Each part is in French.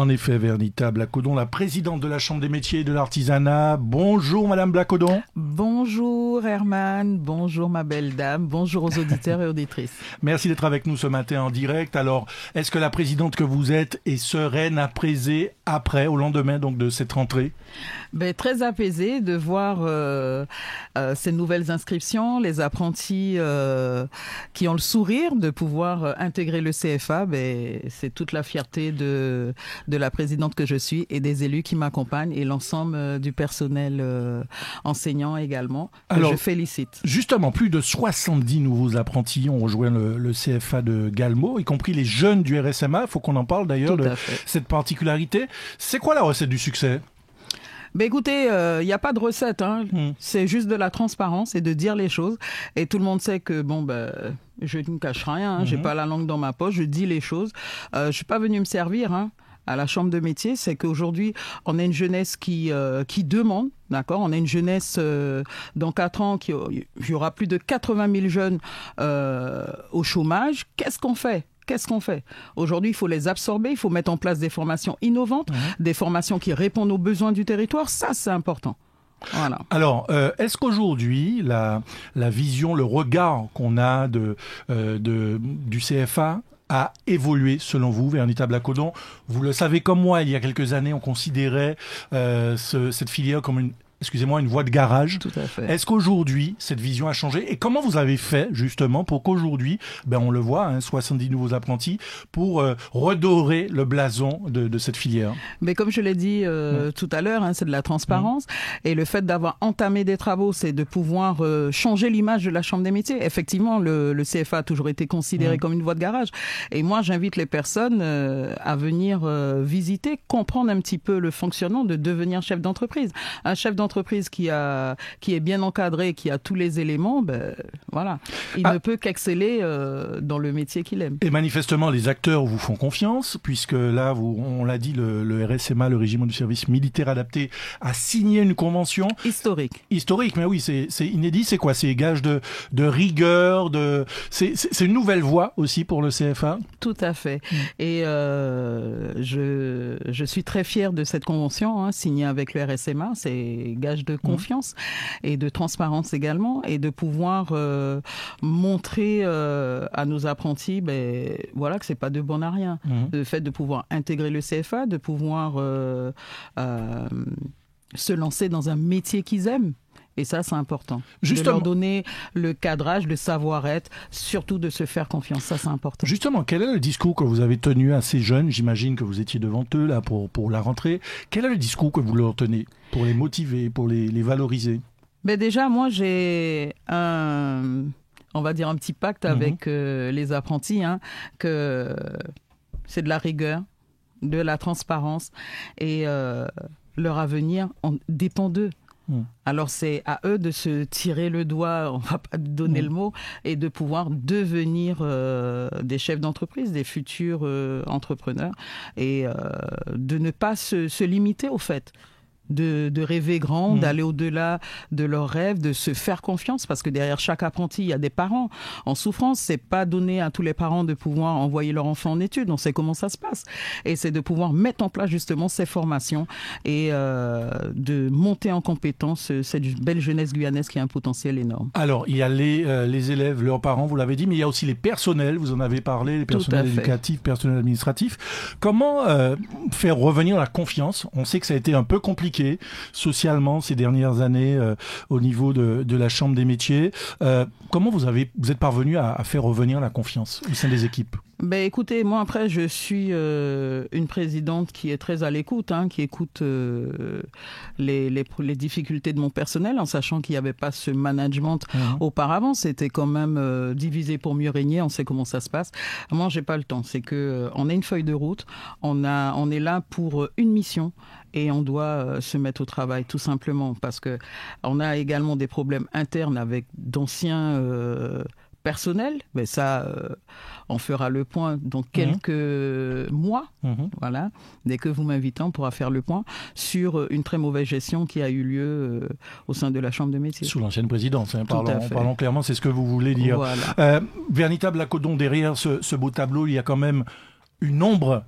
En effet, Vernita Blacodon, la présidente de la Chambre des métiers et de l'artisanat. Bonjour Madame Blacodon. Bonjour Herman, bonjour ma belle dame, bonjour aux auditeurs et auditrices. Merci d'être avec nous ce matin en direct. Alors, est-ce que la présidente que vous êtes est sereine, apaisée après, au lendemain donc de cette rentrée? Très apaisée de voir ces nouvelles inscriptions, les apprentis qui ont le sourire de pouvoir intégrer le CFA. C'est toute la fierté de la présidente que je suis et des élus qui m'accompagnent et l'ensemble du personnel enseignant également, que je félicite. Justement, plus de 70 nouveaux apprentis ont rejoint le CFA de Galmo, y compris les jeunes du RSMA. Il faut qu'on en parle d'ailleurs de cette particularité. C'est quoi la recette du succès ? Écoutez, il n'y a pas de recette, hein. C'est juste de la transparence et de dire les choses. Et tout le monde sait que, je ne cache rien, hein. J'ai pas la langue dans ma poche, je dis les choses. Je suis pas venu me servir, hein, à la Chambre de métier. C'est qu'aujourd'hui, on a une jeunesse qui demande, d'accord. On a une jeunesse, dans 4 ans, il y aura plus de 80 000 jeunes au chômage. Qu'est-ce qu'on fait ? Aujourd'hui, il faut les absorber, il faut mettre en place des formations innovantes, des formations qui répondent aux besoins du territoire. Ça, c'est important. Voilà. Alors, est-ce qu'aujourd'hui, la vision, le regard qu'on a du CFA a évolué selon vous, Vernita Blacodon? Vous le savez comme moi, il y a quelques années, on considérait cette filière comme une voie de garage. Tout à fait. Est-ce qu'aujourd'hui, cette vision a changé? Et comment vous avez fait, justement, pour qu'aujourd'hui, on le voit, 70 nouveaux apprentis, pour redorer le blason de cette filière? Mais comme je l'ai dit tout à l'heure, c'est de la transparence. Et le fait d'avoir entamé des travaux, c'est de pouvoir changer l'image de la Chambre des métiers. Effectivement, le CFA a toujours été considéré comme une voie de garage. Et moi, j'invite les personnes à venir visiter, comprendre un petit peu le fonctionnement de devenir chef d'entreprise. Un chef d'entreprise qui est bien encadré, qui a tous les éléments, voilà. Il ne peut qu'exceller dans le métier qu'il aime. Et manifestement, les acteurs vous font confiance, puisque là, on l'a dit, le RSMA, le régiment du service militaire adapté, a signé une convention. Historique, mais oui, c'est inédit. C'est quoi? C'est gage de rigueur, c'est une nouvelle voie aussi pour le CFA? Tout à fait. Et je suis très fière de cette convention, signée avec le RSMA. C'est gage de confiance et de transparence également, et de pouvoir montrer à nos apprentis que c'est pas de bon à rien. Le fait de pouvoir intégrer le CFA, de pouvoir se lancer dans un métier qu'ils aiment. Et ça, c'est important. Justement. De leur donner le cadrage, le savoir-être, surtout de se faire confiance. Ça, c'est important. Justement, quel est le discours que vous avez tenu à ces jeunes? J'imagine que vous étiez devant eux là pour la rentrée. Quel est le discours que vous leur tenez pour les motiver, pour les valoriser? Déjà, moi, j'ai un petit pacte avec les apprentis, que c'est de la rigueur, de la transparence, et leur avenir dépend d'eux. Alors c'est à eux de se tirer le doigt, on va pas donner le mot, et de pouvoir devenir des chefs d'entreprise, des futurs entrepreneurs, et de ne pas se limiter au fait. De rêver grand, d'aller au-delà de leurs rêves, de se faire confiance, parce que derrière chaque apprenti, il y a des parents en souffrance. C'est pas donné à tous les parents de pouvoir envoyer leur enfant en études. On sait comment ça se passe. Et c'est de pouvoir mettre en place justement ces formations et de monter en compétence cette belle jeunesse guyanaise qui a un potentiel énorme. Alors, il y a les élèves, leurs parents, vous l'avez dit, mais il y a aussi les personnels, vous en avez parlé, les personnels éducatifs, personnels administratifs. Comment faire revenir la confiance? On sait que ça a été un peu compliqué socialement ces dernières années au niveau de la Chambre des métiers. Comment vous êtes parvenu à faire revenir la confiance au sein des équipes? Écoutez, moi après je suis une présidente qui est très à l'écoute, qui écoute les difficultés de mon personnel, en sachant qu'il n'y avait pas ce management auparavant. C'était quand même diviser pour mieux régner. On sait comment ça se passe. Moi, j'ai pas le temps. C'est que on a une feuille de route. On est là pour une mission. Et on doit se mettre au travail, tout simplement, parce que on a également des problèmes internes avec d'anciens personnels. Mais ça, on fera le point dans quelques mois. Voilà. Dès que vous m'invitez, on pourra faire le point sur une très mauvaise gestion qui a eu lieu au sein de la Chambre de métier. Sous l'ancienne présidence, parlons clairement, c'est ce que vous voulez dire. Voilà. Vernita Blacodon, derrière ce beau tableau, il y a quand même une ombre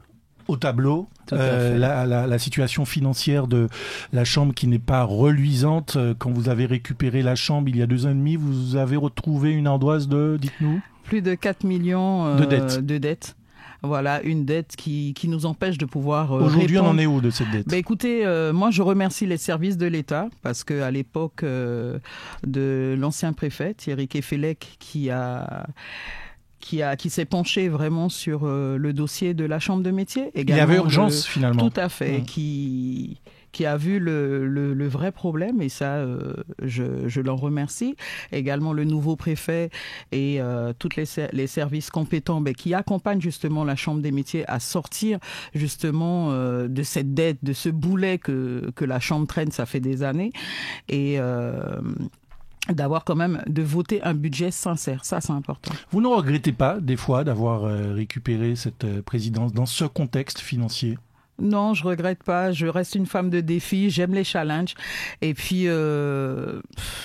au tableau. La situation financière de la Chambre qui n'est pas reluisante. Quand vous avez récupéré la Chambre il y a 2 ans et demi, vous avez retrouvé une ardoise de, dites-nous, plus de 4 millions de dettes. Voilà, une dette qui nous empêche de pouvoir Aujourd'hui, on en est où de cette dette? Écoutez, moi, je remercie les services de l'État parce qu'à l'époque de l'ancien préfet, Thierry Kefelec, qui s'est penché vraiment sur le dossier de la Chambre de métier. Il y avait urgence, finalement. Tout à fait, qui a vu le vrai problème, et ça, je l'en remercie. Également le nouveau préfet et tous les services compétents qui accompagnent justement la Chambre des métiers à sortir justement de cette dette, de ce boulet que la Chambre traîne, ça fait des années. Et d'avoir quand même, de voter un budget sincère. Ça, c'est important. Vous ne regrettez pas, des fois, d'avoir récupéré cette présidence dans ce contexte financier ? Non, je regrette pas. Je reste une femme de défi. J'aime les challenges. Et puis,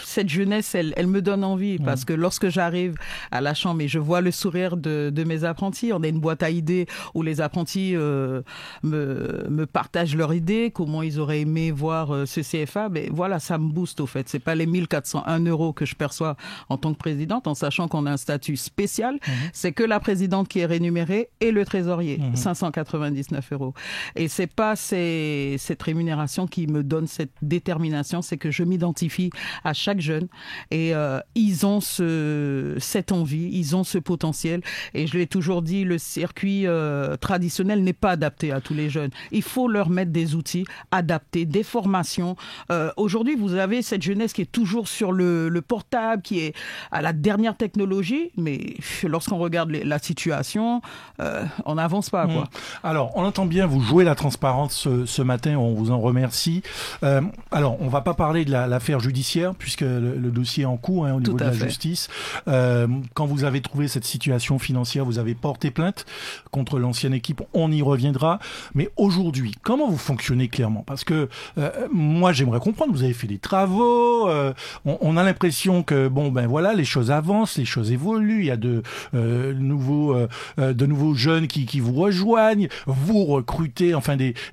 cette jeunesse, elle me donne envie. Parce que lorsque j'arrive à la Chambre et je vois le sourire de mes apprentis, on a une boîte à idées où les apprentis me partagent leurs idées, comment ils auraient aimé voir ce CFA. Voilà, ça me booste au fait. C'est pas les 1 401 € que je perçois en tant que présidente, en sachant qu'on a un statut spécial. C'est que la présidente qui est rémunérée et le trésorier, 599 €. Et c'est pas cette rémunération qui me donne cette détermination, c'est que je m'identifie à chaque jeune et ils ont cette envie, ils ont ce potentiel. Et je l'ai toujours dit, le circuit traditionnel n'est pas adapté à tous les jeunes. Il faut leur mettre des outils adaptés, des formations. Aujourd'hui, vous avez cette jeunesse qui est toujours sur le portable, qui est à la dernière technologie, mais lorsqu'on regarde la situation, on n'avance pas, quoi. Alors, on entend bien vous jouer la transparence ce matin, on vous en remercie. Alors, on va pas parler de l'affaire judiciaire, puisque le dossier est en cours au niveau de la justice. Quand vous avez trouvé cette situation financière, vous avez porté plainte contre l'ancienne équipe, on y reviendra. Mais aujourd'hui, comment vous fonctionnez clairement? Parce que moi, j'aimerais comprendre, vous avez fait des travaux, on a l'impression que, voilà, les choses avancent, les choses évoluent, il y a de nouveaux jeunes qui vous rejoignent, vous recrutez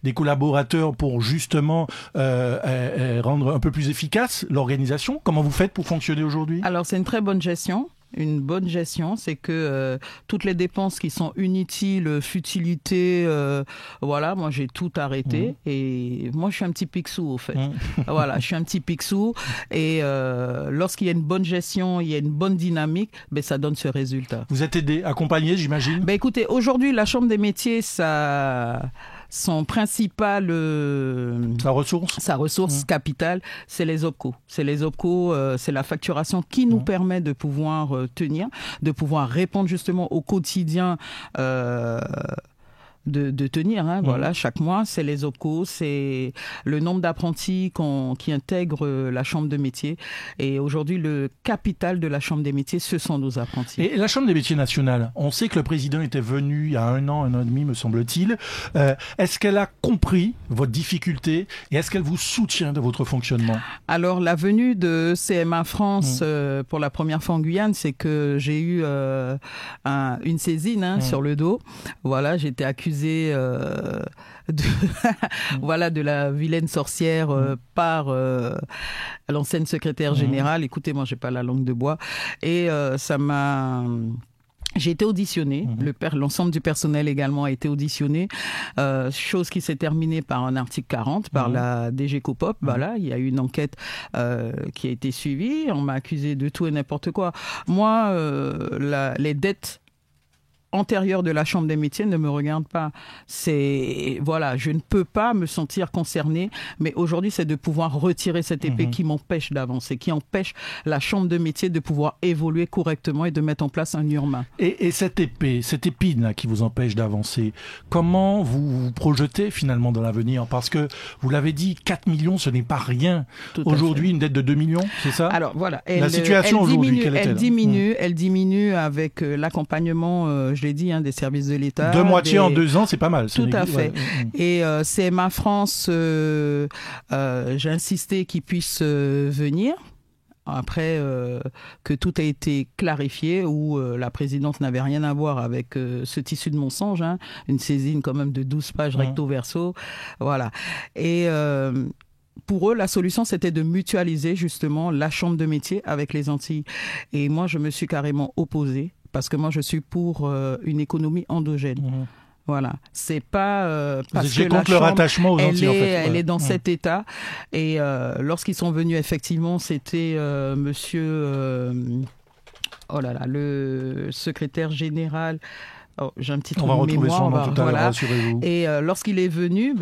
des collaborateurs pour justement rendre un peu plus efficace l'organisation. Comment vous faites pour fonctionner aujourd'hui? Alors, c'est une très bonne gestion. Une bonne gestion, c'est que toutes les dépenses qui sont inutiles, futilités, voilà, moi j'ai tout arrêté. Et moi je suis un petit picsou au fait. Voilà, je suis un petit picsou. Et lorsqu'il y a une bonne gestion, il y a une bonne dynamique, ça donne ce résultat. Vous êtes aidé, accompagné, j'imagine? Écoutez, aujourd'hui la Chambre des métiers, son principal sa ressource capitale, c'est les OPCO. C'est les OPCO, c'est la facturation qui nous permet de pouvoir tenir, de pouvoir répondre justement au quotidien de tenir, voilà, chaque mois. C'est les OPCO, c'est le nombre d'apprentis qui intègrent la Chambre de métiers. Et aujourd'hui, le capital de la Chambre des métiers, ce sont nos apprentis. Et la Chambre des métiers nationale, on sait que le président était venu il y a 1 an et demi, me semble-t-il. Est-ce qu'elle a compris votre difficulté et est-ce qu'elle vous soutient de votre fonctionnement? Alors, la venue de CMA France pour la première fois en Guyane, c'est que j'ai eu une saisine sur le dos. Voilà, j'ai été accusée de la vilaine sorcière par l'ancienne secrétaire générale. Écoutez, moi, j'ai pas la langue de bois. Et j'ai été auditionnée, l'ensemble du personnel également a été auditionné, chose qui s'est terminée par un article 40 par la DG Copop. Voilà, il y a eu une enquête qui a été suivie, on m'a accusé de tout et n'importe quoi. Moi, les dettes antérieure de la Chambre des métiers ne me regarde pas. Je ne peux pas me sentir concernée, mais aujourd'hui, c'est de pouvoir retirer cette épée qui m'empêche d'avancer, qui empêche la Chambre de métiers de pouvoir évoluer correctement et de mettre en place un URMA. Et cette épée, cette épine là, qui vous empêche d'avancer, comment vous vous projetez finalement dans l'avenir? Parce que, vous l'avez dit, 4 millions, ce n'est pas rien. Aujourd'hui, une dette de 2 millions, c'est ça? Alors voilà. La situation aujourd'hui, quelle est-elle? Elle diminue avec l'accompagnement, je l'ai dit, des services de l'État. De moitié en 2 ans, c'est pas mal. Tout à fait. Et CMA France, j'ai insisté qu'ils puissent venir après que tout a été clarifié, où la présidente n'avait rien à voir avec ce tissu de mensonge, hein, une saisine quand même de 12 pages recto verso, voilà. Et pour eux, la solution, c'était de mutualiser justement la chambre de métier avec les Antilles. Et moi, je me suis carrément opposée, parce que moi, je suis pour une économie endogène. Voilà, c'est pas parce que la chambre, rattachement aux Antilles, elle est dans cet état. Et lorsqu'ils sont venus, effectivement, c'était monsieur, le secrétaire général. Oh, j'ai un petit trou de mémoire. On va retrouver son nom tout à l'heure, rassurez-vous. Et lorsqu'il est venu,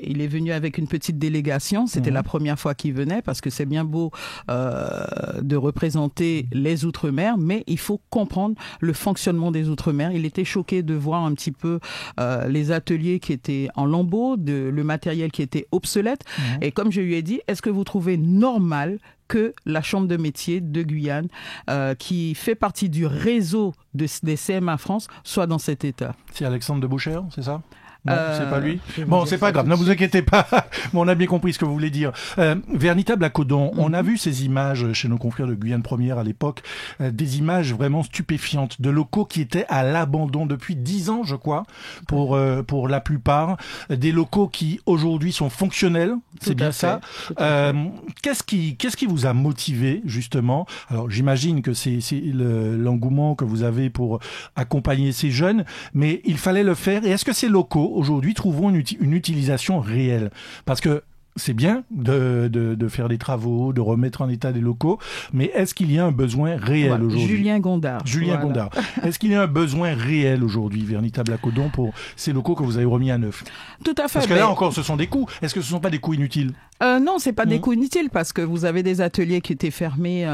il est venu avec une petite délégation. C'était la première fois qu'il venait, parce que c'est bien beau de représenter les Outre-mer, mais il faut comprendre le fonctionnement des Outre-mer. Il était choqué de voir un petit peu les ateliers qui étaient en lambeaux, le matériel qui était obsolète. Et comme je lui ai dit, est-ce que vous trouvez normal que la Chambre de métier de Guyane, qui fait partie du réseau des CMA France, soit dans cet état? C'est Alexandre de Boucher, c'est ça? Non, c'est pas lui. Bon, c'est pas grave. Ne vous inquiétez pas. Bon, on a bien compris ce que vous voulez dire. Véritable Acodon. On a vu ces images chez nos confrères de Guyane Première à l'époque, des images vraiment stupéfiantes de locaux qui étaient à l'abandon depuis 10 ans, je crois, pour la plupart. Des locaux qui aujourd'hui sont fonctionnels. C'est bien ça. Qu'est-ce qui vous a motivé justement? Alors, j'imagine que c'est l'engouement que vous avez pour accompagner ces jeunes, mais il fallait le faire. Et est-ce que ces locaux aujourd'hui trouveront une utilisation réelle? Parce que c'est bien de faire des travaux, de remettre en état des locaux, mais est-ce qu'il y a un besoin réel aujourd'hui? Julien Gondard. Gondard. Est-ce qu'il y a un besoin réel aujourd'hui, Véritable Acodon, pour ces locaux que vous avez remis à neuf? Tout à fait. Parce que là encore, ce sont des coûts. Est-ce que ce ne sont pas des coûts inutiles? Non, c'est pas des coûts inutiles, parce que vous avez des ateliers qui étaient fermés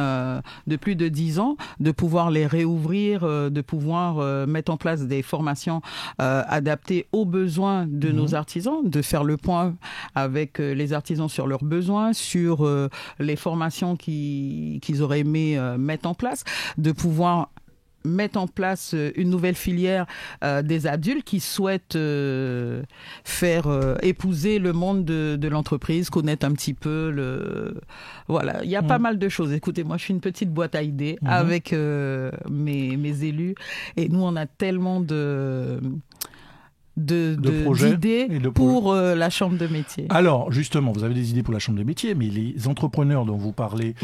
de plus de 10 ans, de pouvoir les réouvrir, de pouvoir mettre en place des formations adaptées aux besoins de nos artisans, de faire le point avec les artisans sur leurs besoins, sur les formations qu'ils auraient aimé mettre en place, de pouvoir mettre en place une nouvelle filière des adultes qui souhaitent faire épouser le monde de l'entreprise, connaître un petit peu voilà, il y a pas mal de choses. Écoutez, moi je suis une petite boîte à idées avec mes élus, et nous on a tellement d'idées pour la chambre de métier. Alors, justement, vous avez des idées pour la chambre de métier, mais les entrepreneurs dont vous parlez,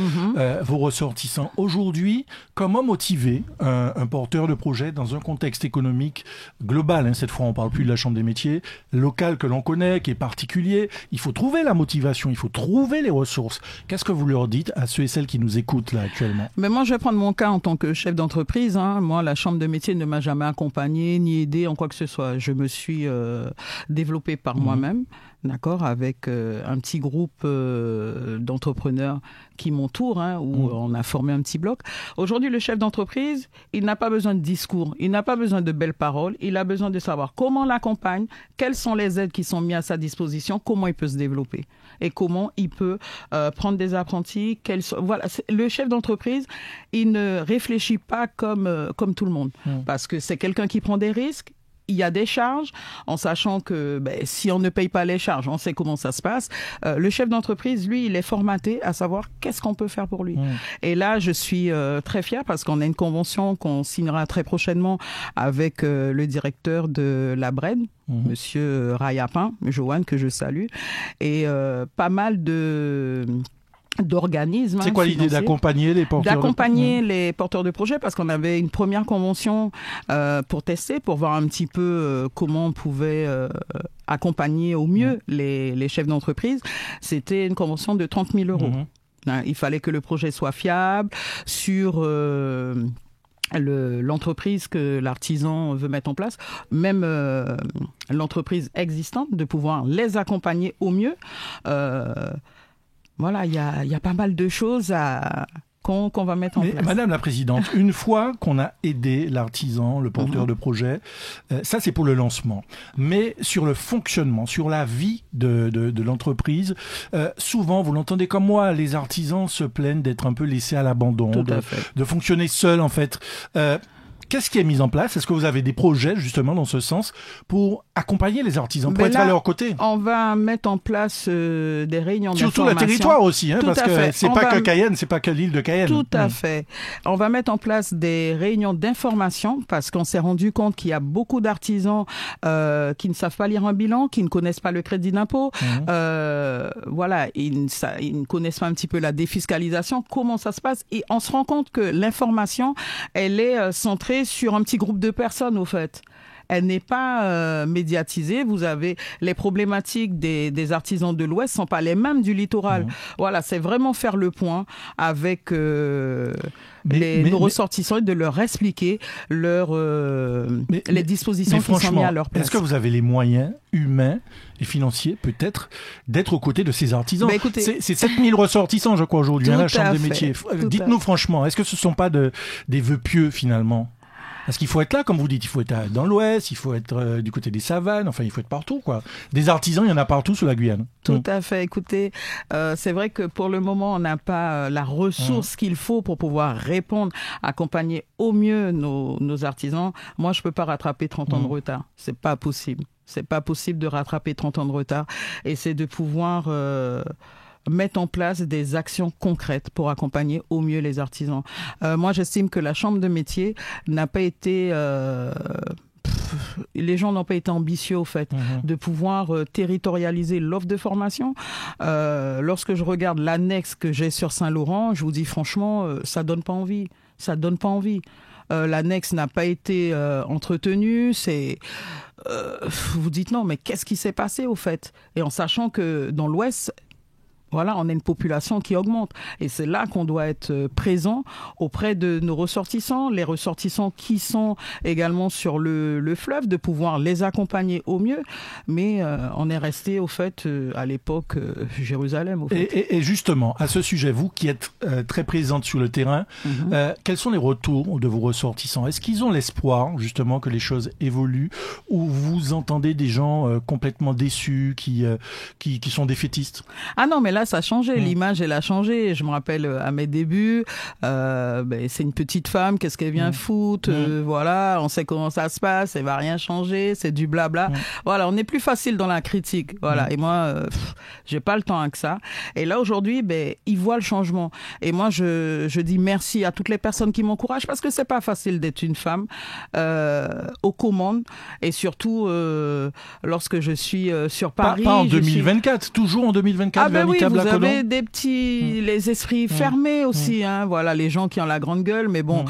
vos ressortissants, aujourd'hui, comment motiver un porteur de projet dans un contexte économique global, cette fois on ne parle plus de la chambre des métiers, local que l'on connaît, qui est particulier? Il faut trouver la motivation, il faut trouver les ressources. Qu'est-ce que vous leur dites à ceux et celles qui nous écoutent là actuellement? Mais moi, je vais prendre mon cas en tant que chef d'entreprise. Moi, la chambre de métier ne m'a jamais accompagné ni aidé en quoi que ce soit. Je me suis développé par moi-même, d'accord, avec un petit groupe d'entrepreneurs qui m'entourent, où on a formé un petit bloc. Aujourd'hui, le chef d'entreprise, il n'a pas besoin de discours, il n'a pas besoin de belles paroles, il a besoin de savoir comment on l'accompagne, quelles sont les aides qui sont mises à sa disposition, comment il peut se développer et comment il peut prendre des apprentis. Voilà, le chef d'entreprise, il ne réfléchit pas comme tout le monde, parce que c'est quelqu'un qui prend des risques. Il y a des charges, en sachant que si on ne paye pas les charges, on sait comment ça se passe. Le chef d'entreprise, lui, il est formaté à savoir qu'est-ce qu'on peut faire pour lui. Et là, je suis très fière, parce qu'on a une convention qu'on signera très prochainement avec le directeur de la BRED, Monsieur Rayapin, Joanne, que je salue, et pas mal d'organismes. C'est quoi l'idée d'accompagner les porteurs les porteurs de projets, parce qu'on avait une première convention pour tester, pour voir un petit peu comment on pouvait accompagner au mieux les chefs d'entreprise. C'était une convention de 30 000 euros. Il fallait que le projet soit fiable sur l'entreprise que l'artisan veut mettre en place, même l'entreprise existante, de pouvoir les accompagner au mieux. Voilà, il y a pas mal de choses qu'on va mettre en place. Madame la Présidente, une fois qu'on a aidé l'artisan, le porteur de projet, ça c'est pour le lancement. Mais sur le fonctionnement, sur la vie de l'entreprise, souvent, vous l'entendez comme moi, les artisans se plaignent d'être un peu laissés à l'abandon, de fonctionner seuls en fait. qu'est-ce qui est mis en place? Est-ce que vous avez des projets justement dans ce sens pour accompagner les artisans, pour être à leur côté? On va mettre en place des réunions d'information. Surtout le territoire aussi, hein, parce que c'est pas que Cayenne, c'est pas que l'île de Cayenne. Tout à fait. On va mettre en place des réunions d'information parce qu'on s'est rendu compte qu'il y a beaucoup d'artisans qui ne savent pas lire un bilan, qui ne connaissent pas le crédit d'impôt. Voilà, ils ne connaissent pas un petit peu la défiscalisation, comment ça se passe. Et on se rend compte que l'information, elle est centrée sur un petit groupe de personnes, au fait. Elle n'est pas médiatisée. Vous avez les problématiques des artisans de l'Ouest sont pas les mêmes du littoral. Voilà, c'est vraiment faire le point avec nos ressortissants et de leur expliquer les dispositions qui sont mises à leur place. Est-ce que vous avez les moyens humains et financiers, peut-être, d'être aux côtés de ces artisans? Écoutez, c'est 7000 ressortissants, je crois, aujourd'hui, à la Chambre des métiers. Dites-nous franchement, est-ce que ce ne sont pas des vœux pieux, finalement? Parce qu'il faut être là, comme vous dites, il faut être dans l'Ouest, il faut être du côté des savanes, enfin il faut être partout, quoi. Des artisans, il y en a partout sur la Guyane. Tout à fait. Écoutez, c'est vrai que pour le moment, on n'a pas la ressource qu'il faut pour pouvoir répondre, accompagner au mieux nos artisans. Moi, je peux pas rattraper 30 ans de retard. C'est pas possible. C'est pas possible de rattraper 30 ans de retard. Et c'est de pouvoir mettre en place des actions concrètes pour accompagner au mieux les artisans. Moi, j'estime que la Chambre de métier n'a pas été... les gens n'ont pas été ambitieux, au fait, de pouvoir territorialiser l'offre de formation. Lorsque je regarde l'annexe que j'ai sur Saint-Laurent, je vous dis franchement, ça donne pas envie. Ça donne pas envie. L'annexe n'a pas été entretenue. Vous dites non, mais qu'est-ce qui s'est passé, au fait? Et en sachant que dans l'Ouest, voilà, on a une population qui augmente. Et c'est là qu'on doit être présent auprès de nos ressortissants, les ressortissants qui sont également sur le fleuve, de pouvoir les accompagner au mieux. Mais on est resté, au fait, à l'époque, Jérusalem. Au fait. Et justement, à ce sujet, vous qui êtes très présente sur le terrain, quels sont les retours de vos ressortissants? Est-ce qu'ils ont l'espoir, justement, que les choses évoluent? Ou vous entendez des gens complètement déçus, qui sont défaitistes? Ah non, mais là, ça a changé. L'image, elle a changé. Je me rappelle à mes débuts, c'est une petite femme, qu'est-ce qu'elle vient foutre? Voilà, on sait comment ça se passe, elle va rien changer, c'est du blabla. Voilà, on est plus facile dans la critique. Voilà, et moi, j'ai pas le temps avec ça. Et là, aujourd'hui, ils voient le changement. Et moi, je dis merci à toutes les personnes qui m'encouragent parce que c'est pas facile d'être une femme aux commandes et surtout lorsque je suis sur Paris. Pas en 2024, toujours en 2024, véritable. Vous avez des petits, les esprits fermés aussi, hein. Voilà, les gens qui ont la grande gueule, mais bon,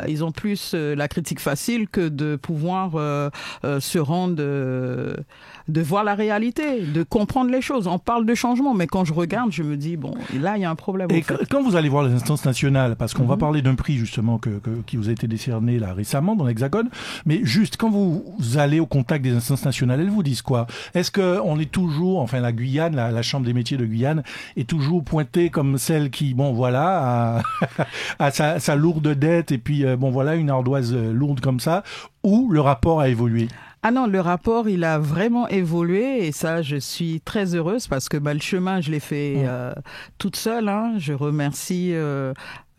ils ont plus la critique facile que de pouvoir se rendre, de voir la réalité, de comprendre les choses. On parle de changement, mais quand je regarde, je me dis, bon, là, il y a un problème. Et quand vous allez voir les instances nationales, parce qu'on va parler d'un prix, justement, qui vous a été décerné là récemment dans l'Hexagone, mais juste, quand vous allez au contact des instances nationales, elles vous disent quoi? Est-ce qu'on est toujours, enfin, la Guyane, la Chambre des métiers de Guyane, est toujours pointée comme celle qui, bon, voilà, a sa lourde dette, et puis, bon, voilà, une ardoise lourde comme ça, ou le rapport a évolué? Ah non, le rapport, il a vraiment évolué et ça, je suis très heureuse parce que le chemin, je l'ai fait toute seule. Hein. Je remercie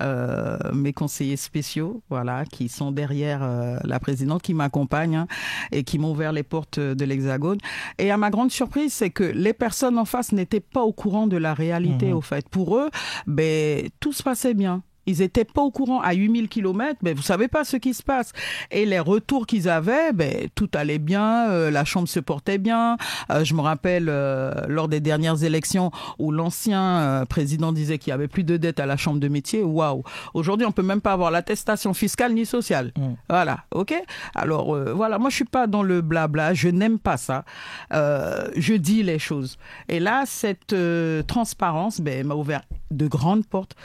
mes conseillers spéciaux, voilà, qui sont derrière la présidente, qui m'accompagnent et qui m'ont ouvert les portes de l'Hexagone. Et à ma grande surprise, c'est que les personnes en face n'étaient pas au courant de la réalité, au fait. Pour eux, tout se passait bien. Ils étaient pas au courant à 8000 km, vous savez pas ce qui se passe. Et les retours qu'ils avaient, tout allait bien, la chambre se portait bien. Je me rappelle lors des dernières élections où l'ancien président disait qu'il y avait plus de dettes à la chambre de métier. Waouh. Aujourd'hui, on peut même pas avoir l'attestation fiscale ni sociale. Voilà, OK? Alors voilà, moi je suis pas dans le blabla, je n'aime pas ça. Je dis les choses. Et là, cette transparence m'a ouvert de grandes portes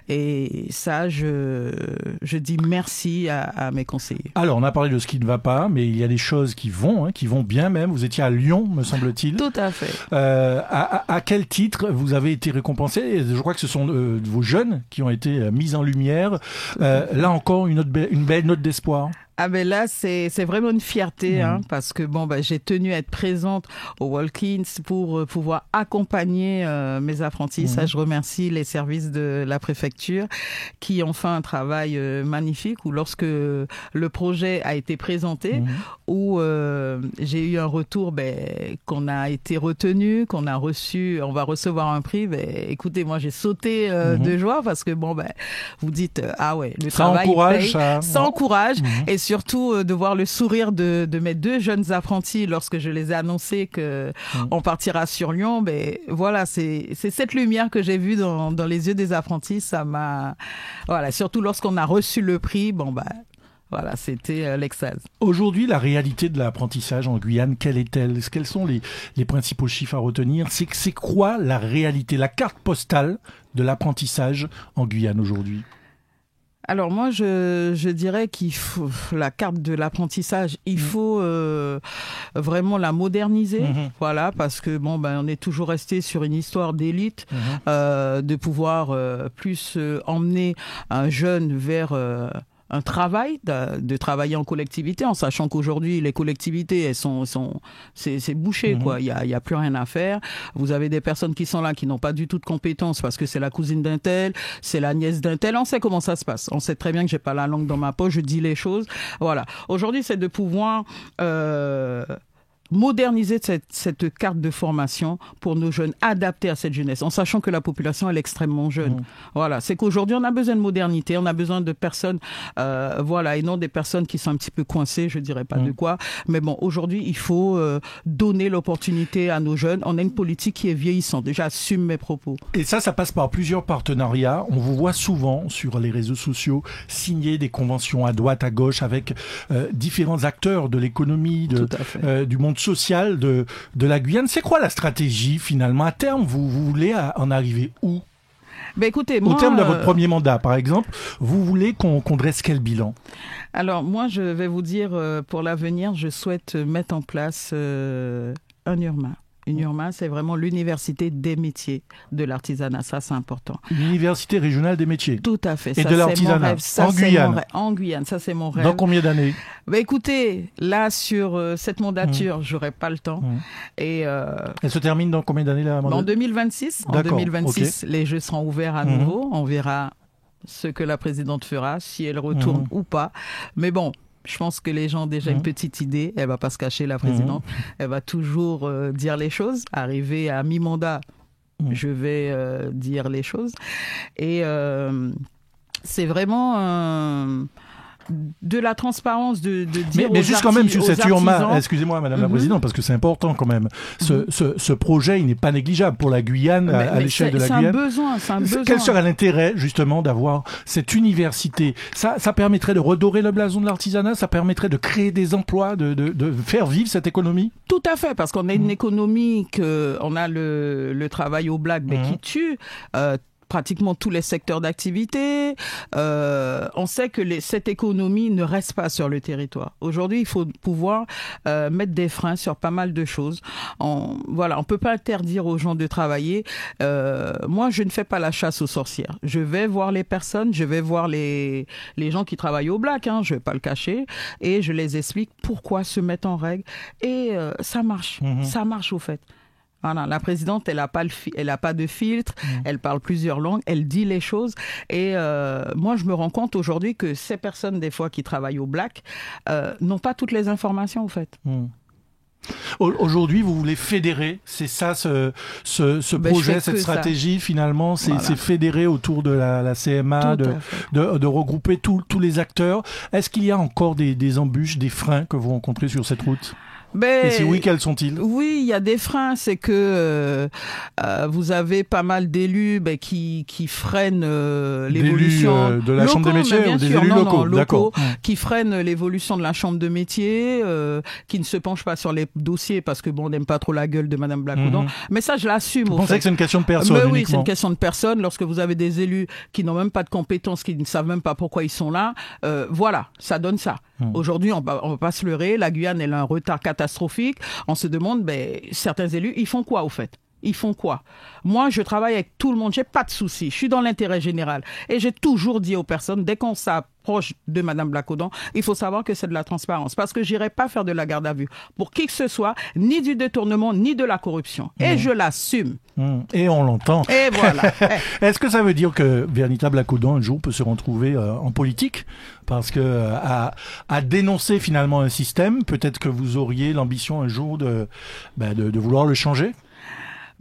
et ça, je dis merci à mes conseillers. Alors, on a parlé de ce qui ne va pas, mais il y a des choses qui vont bien même. Vous étiez à Lyon, me semble-t-il. Tout à fait. À quel titre vous avez été récompensé? Je crois que ce sont vos jeunes qui ont été mis en lumière. Là encore, une belle note d'espoir. Ah ben là, c'est vraiment une fierté, parce que j'ai tenu à être présente au Walk-ins pour pouvoir accompagner mes apprentis. Ça, je remercie les services de la préfecture qui ont fait un travail magnifique. Où lorsque le projet a été présenté, où j'ai eu un retour qu'on a été retenu, qu'on a reçu, on va recevoir un prix. Écoutez, moi j'ai sauté de joie parce que vous dites ah ouais, le travail encourage, ça encourage. Et surtout de voir le sourire de mes 2 jeunes apprentis lorsque je les ai annoncés que on partira sur Lyon. Voilà, c'est cette lumière que j'ai vue dans les yeux des apprentis. Ça m'a, voilà, surtout lorsqu'on a reçu le prix. Voilà, c'était l'extase. Aujourd'hui, la réalité de l'apprentissage en Guyane, quelle est-elle? Quels sont les principaux chiffres à retenir? C'est quoi la réalité, la carte postale de l'apprentissage en Guyane aujourd'hui? Alors moi, je dirais qu'il faut la carte de l'apprentissage, il faut vraiment la moderniser, voilà, parce que on est toujours resté sur une histoire d'élite, de pouvoir plus emmener un jeune vers un travail, de travailler en collectivité, en sachant qu'aujourd'hui les collectivités c'est bouché, quoi. Il y a plus rien à faire. Vous avez des personnes qui sont là qui n'ont pas du tout de compétences parce que c'est la cousine d'un tel, c'est la nièce d'un tel. On sait comment ça se passe. On sait très bien que j'ai pas la langue dans ma poche, je dis les choses. Voilà. Aujourd'hui, c'est de pouvoir moderniser cette carte de formation pour nos jeunes, adaptée à cette jeunesse, en sachant que la population elle est extrêmement jeune. Voilà, c'est qu'aujourd'hui on a besoin de modernité, on a besoin de personnes, et non des personnes qui sont un petit peu coincées, je dirais pas de quoi, mais aujourd'hui il faut donner l'opportunité à nos jeunes. On a une politique qui est vieillissante. J'assume mes propos. Et ça passe par plusieurs partenariats. On vous voit souvent sur les réseaux sociaux signer des conventions à droite, à gauche avec différents acteurs de l'économie, du monde social de la Guyane. C'est quoi la stratégie finalement? À terme, vous voulez en arriver où? Écoutez, moi, au terme de votre premier mandat, par exemple, vous voulez qu'on dresse quel bilan? Alors moi, je vais vous dire, pour l'avenir, je souhaite mettre en place un URMA. Une URMA, c'est vraiment l'université des métiers de l'artisanat. Ça, c'est important. L'université régionale des métiers. Tout à fait. Et ça, de l'artisanat. En Guyane. En Guyane, ça, c'est mon rêve. Dans combien d'années? Écoutez, là, sur cette mandature, j'aurai pas le temps. Et elle se termine dans combien d'années, la mandature? En 2026. En 2026, les jeux seront ouverts à nouveau. On verra ce que la présidente fera, si elle retourne ou pas. Mais bon, je pense que les gens ont déjà une petite idée. Elle va pas se cacher, la présidente. Elle va toujours dire les choses. Arriver à mi-mandat, je vais dire les choses. Et c'est vraiment de la transparence, de dire mais juste quand même sur cette URMA, excusez-moi Madame la Présidente, parce que c'est important quand même. Ce projet, il n'est pas négligeable pour la Guyane, à l'échelle de la Guyane. C'est un besoin. Quel serait l'intérêt justement d'avoir cette université? Ça permettrait de redorer le blason de l'artisanat, ça permettrait de créer des emplois, de faire vivre cette économie? Tout à fait, parce qu'on a une économie, on a le travail au black qui tue pratiquement tous les secteurs d'activité. On sait que cette économie ne reste pas sur le territoire. Aujourd'hui, il faut pouvoir mettre des freins sur pas mal de choses. On peut pas interdire aux gens de travailler. Moi, je ne fais pas la chasse aux sorcières. Je vais voir les personnes, je vais voir les gens qui travaillent au black, je vais pas le cacher, et je les explique pourquoi se mettre en règle. Et ça marche. Ça marche au fait. Voilà, la présidente, elle a pas de filtre, elle parle plusieurs langues, elle dit les choses. Et moi, je me rends compte aujourd'hui que ces personnes, des fois, qui travaillent au black, n'ont pas toutes les informations, au fait. Aujourd'hui, vous voulez fédérer, c'est ça ce projet, cette stratégie finalement, c'est fédérer autour de la CMA, de regrouper tous les acteurs. Est-ce qu'il y a encore des embûches, des freins que vous rencontrez sur cette route? Et si oui, quels sont-ils? Oui, il y a des freins. C'est que vous avez pas mal d'élus qui freinent l'évolution de la Chambre des métiers, ou des élus locaux, qui freinent l'évolution de la Chambre de métiers, qui ne se penchent pas sur les dossiers parce que on n'aime pas trop la gueule de Madame Blacoudan. Mais ça, je l'assume. Vous pensez que c'est une question de personne? Oui, c'est une question de personne. Lorsque vous avez des élus qui n'ont même pas de compétences, qui ne savent même pas pourquoi ils sont là, ça donne ça. Aujourd'hui, on va pas se leurrer. La Guyane, elle a un retard catastrophique. On se demande, certains élus, ils font quoi au fait? Ils font quoi? Moi, je travaille avec tout le monde. J'ai pas de souci. Je suis dans l'intérêt général. Et j'ai toujours dit aux personnes, dès qu'on s'approche proche de Madame Blacaudan, il faut savoir que c'est de la transparence. Parce que j'irai pas faire de la garde à vue pour qui que ce soit, ni du détournement, ni de la corruption. Et je l'assume. Et on l'entend. Et voilà. Est-ce que ça veut dire que Vernita Blacaudan, un jour, peut se retrouver en politique? Parce que à dénoncer finalement un système, peut-être que vous auriez l'ambition un jour de vouloir le changer?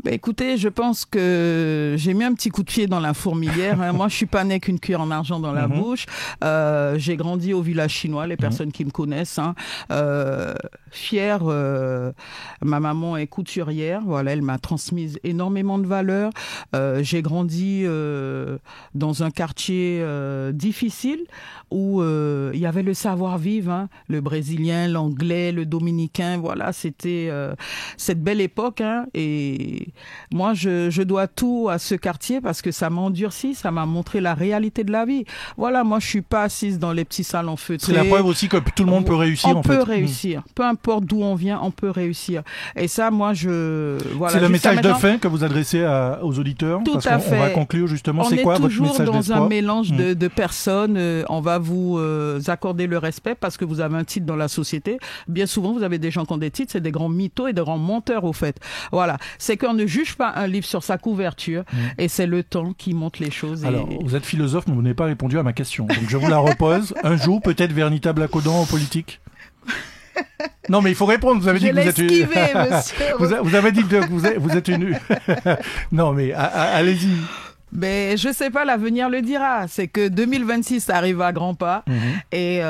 Écoutez, je pense que j'ai mis un petit coup de pied dans la fourmilière. Moi, je suis pas né qu'une cuillère en argent dans la bouche. J'ai grandi au village chinois, les personnes qui me connaissent. Fière, ma maman est couturière. Voilà, elle m'a transmise énormément de valeurs. J'ai grandi dans un quartier difficile où il y avait le savoir-vivre, le brésilien, l'anglais, le dominicain. Voilà, c'était cette belle époque. Et moi, je dois tout à ce quartier parce que ça m'a endurci, ça m'a montré la réalité de la vie. Voilà, moi, je suis pas assise dans les petits salons feutrés. C'est la preuve aussi que tout le monde peut réussir, on peut réussir. Peu importe d'où on vient, on peut réussir. Et ça, moi, voilà. C'est le message de fin que vous adressez aux auditeurs. Tout à fait. On va conclure justement. C'est quoi votre message d'espoir? On est toujours dans un mélange de personnes. On va vous accorder le respect parce que vous avez un titre dans la société. Bien souvent, vous avez des gens qui ont des titres, c'est des grands mythos et des grands menteurs, au fait. Voilà. C'est qu'on ne juge pas un livre sur sa couverture et c'est le temps qui montre les choses. Alors, vous êtes philosophe, mais vous n'avez pas répondu à ma question. Donc, je vous la repose. Un jour, peut-être Vernita Blacaudan en politique? Non, mais il faut répondre. Vous avez dit que vous êtes une... vous avez dit que vous êtes une... Non, mais allez-y. Mais je sais pas, l'avenir le dira. C'est que 2026 arrive à grands pas et...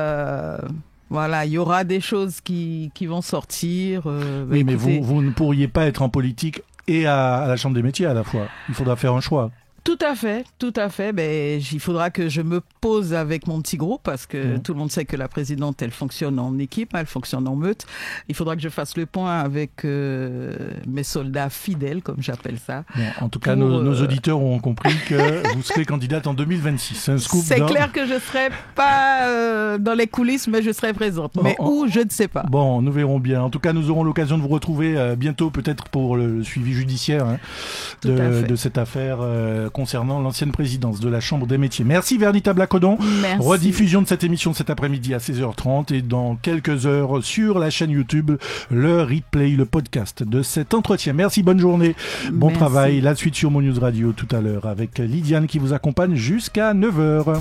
Voilà, il y aura des choses qui vont sortir. Oui, mais vous ne pourriez pas être en politique et à la Chambre des métiers à la fois. Il faudra faire un choix. Tout à fait, tout à fait. Il faudra que je me pose avec mon petit groupe parce que tout le monde sait que la présidente, elle fonctionne en équipe, elle fonctionne en meute. Il faudra que je fasse le point avec mes soldats fidèles, comme j'appelle ça. Bon, en tout cas, nos auditeurs ont compris que vous serez candidate en 2026. C'est un scoop. C'est clair que je ne serai pas dans les coulisses, mais je serai présente. Mais où, je ne sais pas. Bon, nous verrons bien. En tout cas, nous aurons l'occasion de vous retrouver bientôt, peut-être pour le suivi judiciaire de cette affaire concernant l'ancienne présidence de la Chambre des métiers. Merci Vernita Blacaudan. Merci. Rediffusion de cette émission cet après-midi à 16h30 et dans quelques heures sur la chaîne YouTube, le replay, le podcast de cet entretien. Merci, bonne journée, bon travail. La suite sur Mo News Radio tout à l'heure avec Lydiane qui vous accompagne jusqu'à 9h.